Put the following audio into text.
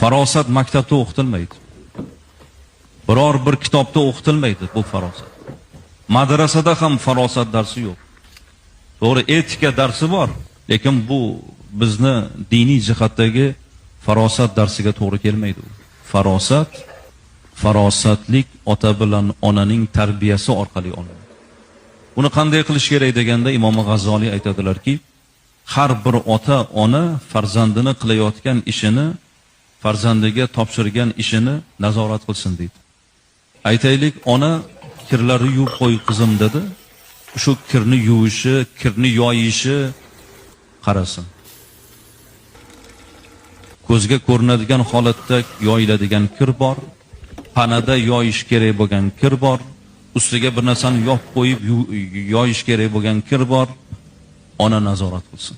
Farosat maktabda o'qitilmaydi. Biror bir kitobda o'qitilmaydi bu farosat. Madrasada ham farosat darsi yo'q. To'g'ri, etika darsi bor, lekin bu bizni diniy jihatdagi farosat darsiga to'g'ri kelmaydi. Farosatlik ota bilan onaning tarbiyasi orqali olinadi. Buni qanday qilish kerak deganda Imom G'azzoliy aytadilarki, har bir ota ona farzandini qilayotgan ishini, farzandiga topshirgan ishini nazorat qilsin deydi. Aytaylik, ona kirlari yuvib qo'y qizim dedi. Shu kirni yuvishi, kirni yoyishi qarasin. Ko'zga ko'rinadigan holatda yoyiladigan kir bor, panada yoyish kerak bo'lgan kir bor, ustiga bir narsani yopib qo'yib yoyish kerak bo'lgan kir bor. Ona nazorat qilsin.